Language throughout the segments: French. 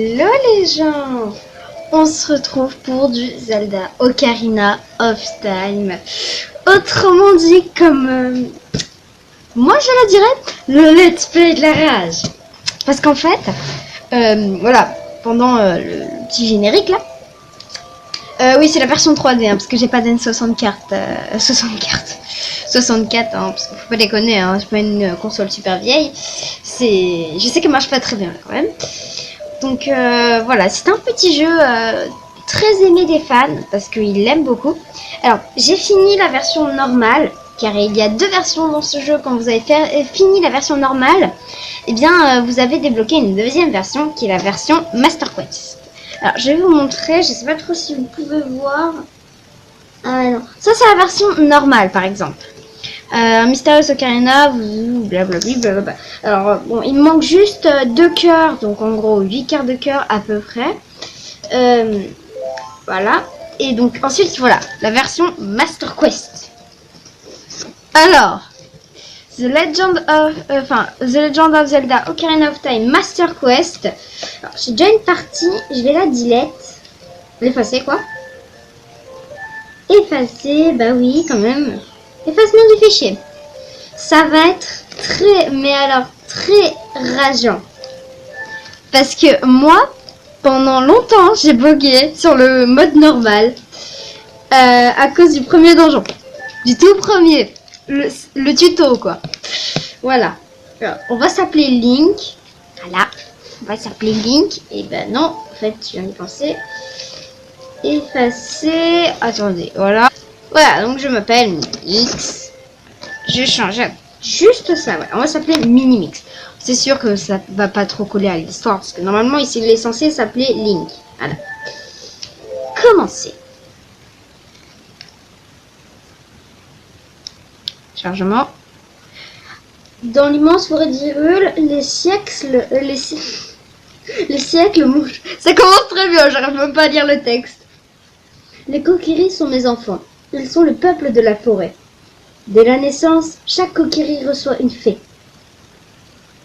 Hello les gens, on se retrouve pour du Zelda Ocarina of Time. Autrement dit, comme moi je la dirais, le let's play de la rage. Parce qu'en fait, voilà, pendant le petit générique là, oui c'est la version 3D, hein, parce que j'ai pas d'N64, 64, hein, parce qu'il faut pas déconner, hein, c'est pas une console super vieille. Je sais qu'elle marche pas très bien quand même. Donc voilà, c'est un petit jeu très aimé des fans parce qu'ils l'aiment beaucoup. Alors j'ai fini la version normale, car il y a deux versions dans ce jeu. Quand vous avez fini la version normale, eh bien vous avez débloqué une deuxième version qui est la version Master Quest. Alors je vais vous montrer, je sais pas trop si vous pouvez voir. Ah non, ça c'est la version normale par exemple. Mysterious Ocarina, blablabla. Alors bon, il me manque juste 2 cœurs, donc en gros 8 quarts de cœur à peu près. Voilà. Et donc ensuite voilà, la version Master Quest. Alors, The Legend of Zelda Ocarina of Time Master Quest. Alors, j'ai déjà une partie, je vais la delete. L'effacer quoi. Effacer, bah oui quand même. Effacement du fichier. Ça va être très, mais alors très rageant. Parce que moi, pendant longtemps, j'ai bugué sur le mode normal. À cause du premier donjon. Du tout premier. Le tuto, quoi. Voilà. Alors, on va s'appeler Link. Voilà. On va s'appeler Link. Et ben non, en fait, je viens de penser. Effacer. Attendez, voilà. Voilà, donc je m'appelle Mix. Je change juste ça, ouais. On va s'appeler Minimix. C'est sûr que ça va pas trop coller à l'histoire, parce que normalement ici il est censé s'appeler Link. Voilà. Commencer. Chargement. Dans l'immense forêt d'Hyrule, les siècles mouchent. Ça commence très bien, j'arrive même pas à lire le texte. Les Kokiri sont mes enfants. Ils sont le peuple de la forêt. Dès la naissance, chaque Kokiri reçoit une fée.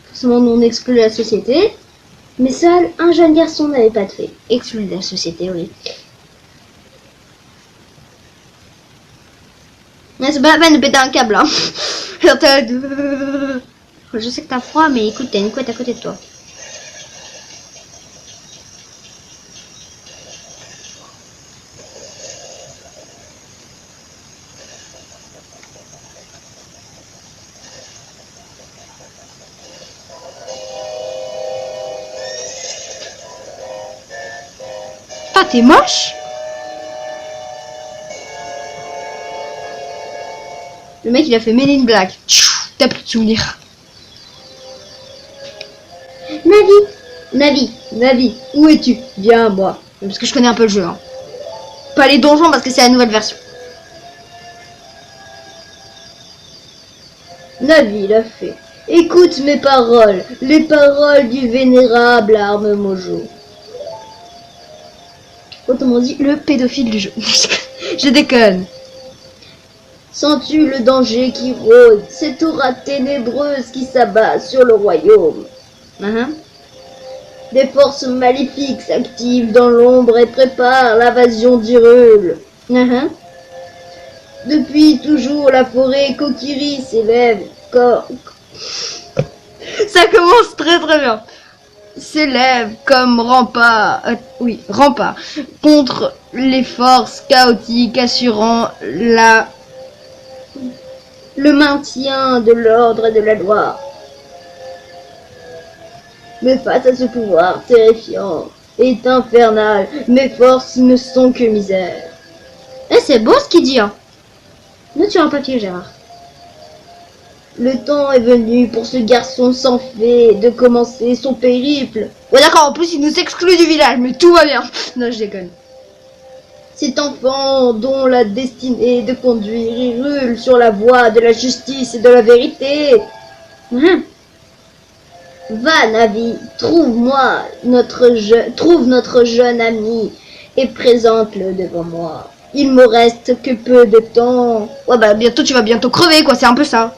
Forcément non exclu de la société, mais seul un jeune garçon n'avait pas de fée. Exclu de la société, oui. Mais c'est pas la peine de péter un câble, hein. Je sais que t'as froid, mais écoute, t'as une couette à côté de toi. Ah, t'es moche? Le mec il a fait Men in Black. T'as plus de souvenirs. Navi, où es-tu? Viens à moi. Parce que je connais un peu le jeu, hein. Pas les donjons parce que c'est la nouvelle version. Navi l'a fait. Écoute mes paroles, les paroles du vénérable Arme Mojo. Autrement dit, le pédophile du jeu. Je déconne. Sens-tu le danger qui rôde, cette aura ténébreuse qui s'abat sur le royaume? Des forces maléfiques s'activent dans l'ombre et préparent l'invasion d'Hyrule. Depuis toujours, la forêt Kokiri s'élève. Ça commence très très bien. S'élève comme rempart, rempart contre les forces chaotiques assurant le maintien de l'ordre et de la loi. Mais face à ce pouvoir terrifiant et infernal, mes forces ne sont que misère. Eh, c'est beau ce qu'il dit, hein. Note sur un papier, Gérard. Le temps est venu pour ce garçon sans fée de commencer son périple. Ouais d'accord, en plus il nous exclut du village, mais tout va bien. Non, je déconne. Cet enfant dont la destinée de conduire Hyrule sur la voie de la justice et de la vérité. Va, Navi, trouve notre jeune ami et présente-le devant moi. Il me reste que peu de temps. Ouais bah bientôt tu vas bientôt crever quoi, c'est un peu ça.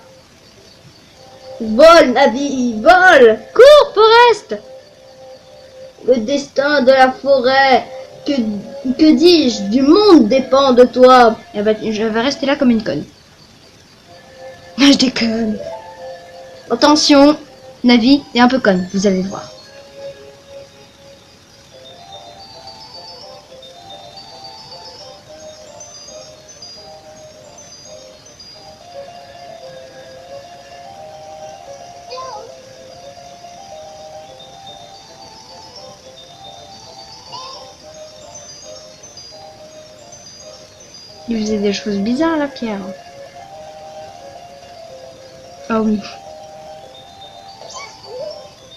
Vole, Navi, vole! Cours, Forest! Le destin de la forêt, que dis-je, du monde dépend de toi. Eh ben, je vais rester là comme une conne. Je déconne. Attention, Navi est un peu conne, vous allez le voir. Il faisait des choses bizarres, la pierre. Ah oui.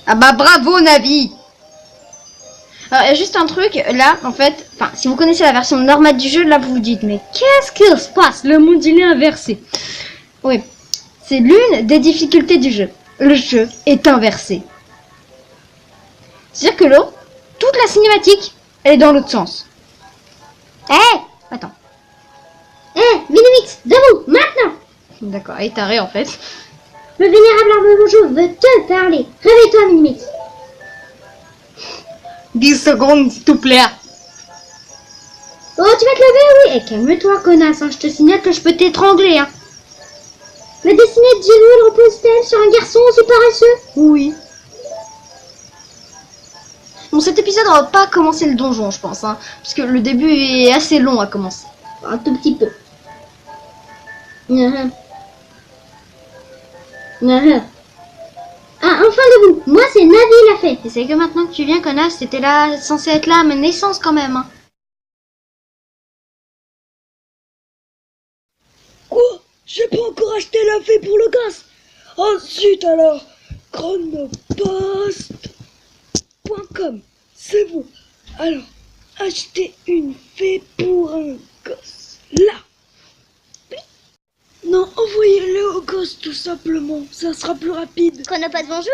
Ah bah bravo, Navi. Alors, il y a juste un truc, là, en fait, enfin, si vous connaissez la version normale du jeu, là, vous vous dites, mais qu'est-ce qu'il se passe? Le monde, il est inversé. Oui, c'est l'une des difficultés du jeu. Le jeu est inversé. C'est-à-dire que l'eau, toute la cinématique, elle est dans l'autre sens. Attends. Minimix, debout, maintenant. D'accord, elle est tarée, en fait. Le vénérable arbre rouge veut te parler. Réveille-toi, Minimix. 10 secondes, s'il te plaît. Oh, tu vas te lever, oui. Eh, calme-toi, connasse, hein. Je te signale que je peux t'étrangler, hein. La destinée de Jello repose-t-elle sur un garçon aussi paresseux? Oui. Bon, cet épisode, on va pas commencer le donjon, je pense, hein, parce que le début est assez long à commencer. Un tout petit peu. Ah, enfin debout. Moi, c'est Navi l'a fait. Et c'est que maintenant que tu viens, connasse, t'étais là, censé être là à ma naissance quand même. Hein. Quoi? J'ai pas encore acheté la fée pour le gaz. Oh zut alors. Chronopost.com. C'est bon. Alors, acheter une fée pour un gosse. Là. Non, envoyez-le au gosse tout simplement. Ça sera plus rapide. Chronopost, bonjour.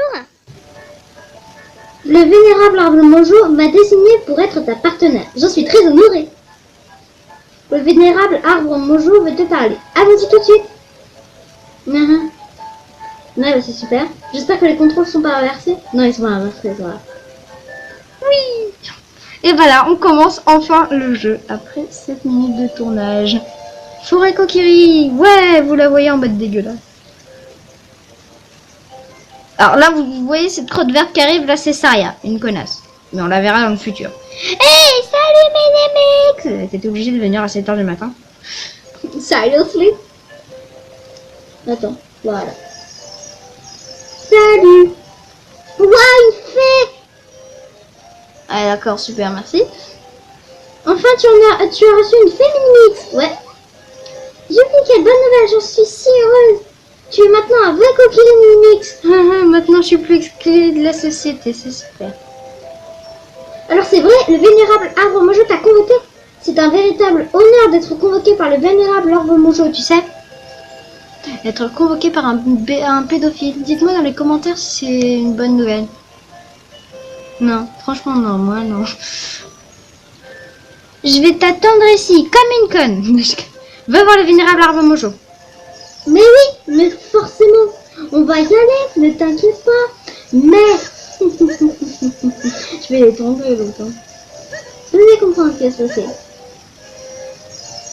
Le vénérable arbre Mojo m'a désigné pour être ta partenaire. J'en suis très honorée. Le vénérable arbre Mojo veut te parler. Allons-y tout de suite. Ouais, bah c'est super. J'espère que les contrôles sont pas inversés. Non, ils sont pas inversés, ça va. Oui. Et voilà, on commence enfin le jeu après 7 minutes de tournage. Forêt Kokiri, ouais, vous la voyez en mode dégueulasse. Alors là, vous voyez cette crotte verte qui arrive, là c'est Saria, une connasse. Mais on la verra dans le futur. Hey, salut mes Nemex! T'étais obligé de venir à 7 h du matin. Seriously? Attends, voilà. Salut! Ouah, une fée! Ah d'accord, super, merci. Enfin, tu as reçu une fée Minimix. Ouais. Youpi, quelle bonne nouvelle, j'en suis si heureuse. Tu es maintenant un vrai coquille Minimix. Maintenant je suis plus exclue de la société, c'est super. Alors c'est vrai, le vénérable arbre Mojo t'a convoqué? C'est un véritable honneur d'être convoqué par le vénérable arbre Mojo, tu sais. Être convoqué par un pédophile. Dites-moi dans les commentaires si c'est une bonne nouvelle. Non, franchement non, moi non. Je vais t'attendre ici, comme une conne. Va voir le vénérable arbre Mojo. Mais oui, mais forcément, on va y aller, ne t'inquiète pas. Mais... Je vais l'étrangler l'autre. Hein. Vous allez comprendre ce qui va se passer.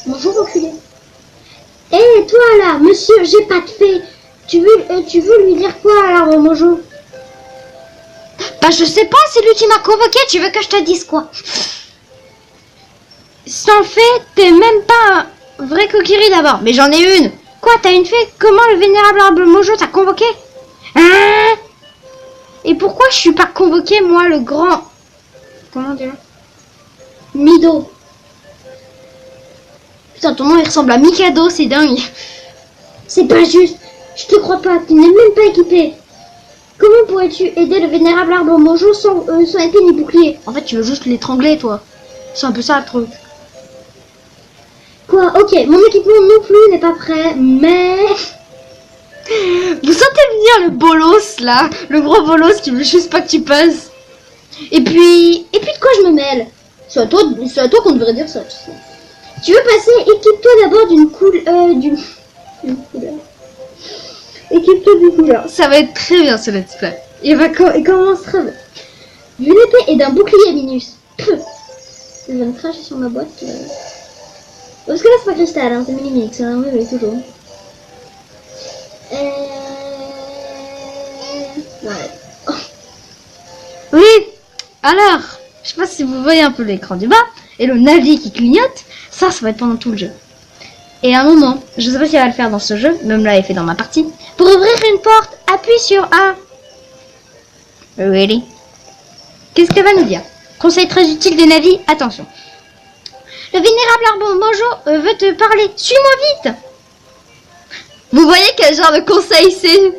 Bonjour, reculé. Hé, toi là, monsieur, j'ai pas de fée. Tu veux lui dire quoi à l'arbre Mojo? Bah je sais pas, c'est lui qui m'a convoqué, tu veux que je te dise quoi? Sans le fait, t'es même pas un vrai Kokiri d'abord. Mais j'en ai une. Quoi, t'as une fée? Comment le vénérable arbre Mojo t'a convoqué? Hein? Et pourquoi je suis pas convoqué, moi, le grand... Comment dire? Mido. Putain, ton nom il ressemble à Mikado, c'est dingue. C'est pas juste. Je te crois pas, tu n'es même pas équipé. Comment pourrais-tu aider le vénérable arbre Mojo sans épée ni bouclier? En fait, tu veux juste l'étrangler, toi. C'est un peu ça, le truc. Quoi? Ok, mon équipement non plus n'est pas prêt, mais... Vous sentez venir le bolos, là? Le gros bolos qui veut juste pas que tu passes. Et puis de quoi je me mêle? C'est à toi qu'on devrait dire ça, tu sais. Tu veux passer? Équipe-toi d'abord d'une couleur. Équipe-toi d'une couleur. Ça va être très bien, ce let's play. Il commence très bien. D'une épée et d'un bouclier, Minus. Je vais me cracher sur ma boîte. Parce que là, c'est pas cristal, hein, c'est Minimix, hein, oui, toujours. Ouais. Oui, alors, je sais pas si vous voyez un peu l'écran du bas, et le navire qui clignote, ça va être pendant tout le jeu. Et à un moment, je sais pas si elle va le faire dans ce jeu, même là, elle fait dans ma partie, pour ouvrir une porte, appuie sur A. Really? Qu'est-ce qu'elle va nous dire? Conseil très utile de Navi, attention. Le vénérable arbre Mojo veut te parler, suis-moi vite. Vous voyez quel genre de conseil c'est?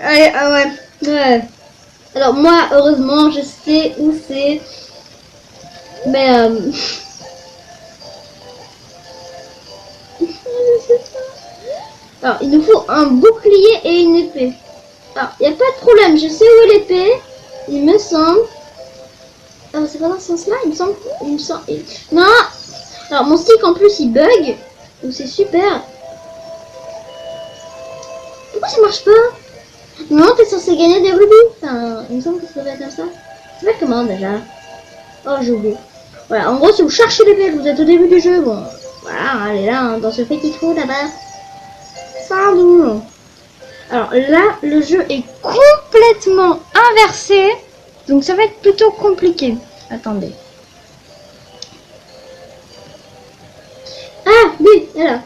Allez, ah ouais. Ouais. Alors moi, heureusement, je sais où c'est. Mais je sais pas. Alors, il nous faut un bouclier et une épée. Alors, il n'y a pas de problème, je sais où est l'épée. Il me semble. Ah, c'est pas dans ce sens-là, il me semble. Non. Alors, mon stick en plus, il bug. Donc c'est super. Pourquoi ça marche pas? Non, t'es censé gagner des rubis. Enfin, il me semble que ça doit être comme ça. C'est pas comment déjà? Oh, j'ai oublié. Voilà, en gros, si vous cherchez l'épée, vous êtes au début du jeu, bon, voilà, elle est là, hein, dans ce petit trou là-bas. Salut. Alors là, le jeu est Complètement inversé, donc ça va être plutôt compliqué. Attendez. Ah, oui, alors.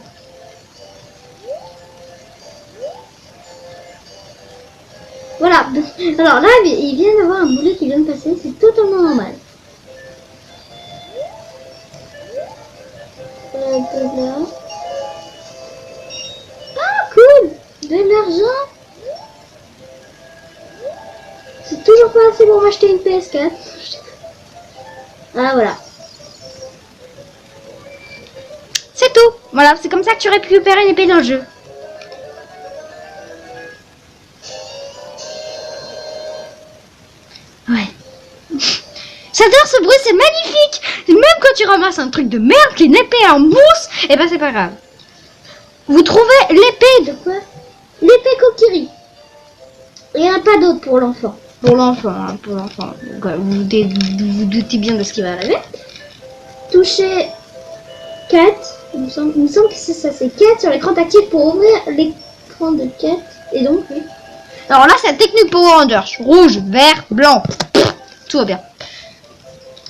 Voilà, alors là, il vient d'avoir un boulet qui vient de passer, c'est totalement normal. Là. Ah, cool! De l'argent! C'est toujours pas assez pour m'acheter une PS4. Ah, voilà. C'est tout. Voilà, c'est comme ça que tu récupères une épée dans le jeu. Ouais. J'adore ce bruit, c'est magnifique. Même quand tu ramasses un truc de merde, une épée en mousse, et ben c'est pas grave. Vous trouvez l'épée De quoi? L'épée Kokiri. Il n'y en a pas d'autre pour l'enfant. pour l'enfant, hein, pour l'enfant. Donc, vous doutez bien de ce qui va arriver. Toucher 4. Il me semble que c'est ça, c'est 4 sur l'écran tactile pour ouvrir l'écran de 4. Et donc, oui. Alors là, c'est la technique Power Rangers. Rouge, vert, blanc. Tout va bien.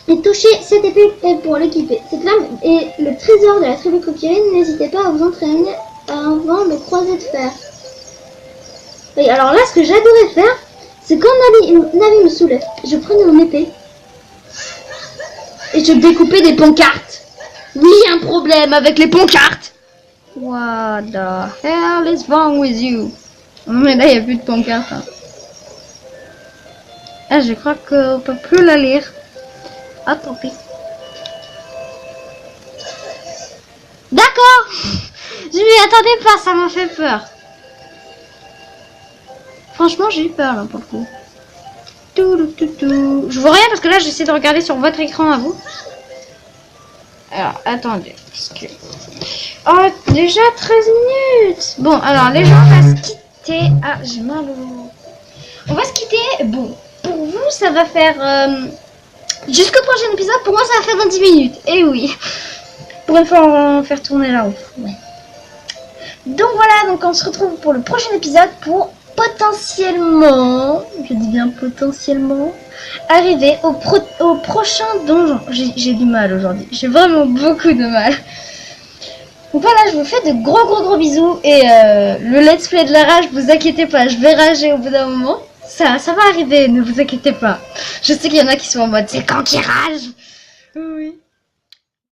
Et toucher cette épée pour l'équiper. Cette lame est le trésor de la tribu Kokiri. N'hésitez pas à vous entraîner avant le croisé de fer. Oui, alors là, ce que j'adorais faire, c'est quand Navi me saoulait, je prenais mon épée Et je découpais des pancartes. Oui, un problème avec les pancartes. What the hell is wrong with you? Mais là, il n'y a plus de pancartes. Hein. Ah, je crois qu'on peut plus la lire. Ah, tant pis. D'accord. Je m'y attendais pas, ça m'a fait peur. Franchement, j'ai eu peur là pour le coup. Je vois rien parce que là, j'essaie de regarder sur votre écran à vous. Alors, attendez. Parce que... Oh, déjà 13 minutes. Bon, alors, les gens vont se quitter. Ah, j'ai mal au... On va se quitter. Bon, pour vous, ça va faire... Jusqu'au prochain épisode, pour moi, ça va faire 20 minutes. Et oui. Pour une fois, on va faire tourner là-haut. Ouais. Donc voilà, donc on se retrouve pour le prochain épisode pour potentiellement, je dis bien potentiellement, arriver au prochain donjon. J'ai du mal aujourd'hui, j'ai vraiment beaucoup de mal. Donc voilà, je vous fais de gros bisous et le let's play de la rage, vous inquiétez pas, je vais rager au bout d'un moment. Ça va arriver, ne vous inquiétez pas. Je sais qu'il y en a qui sont en mode c'est quand qu'il rage. Oui.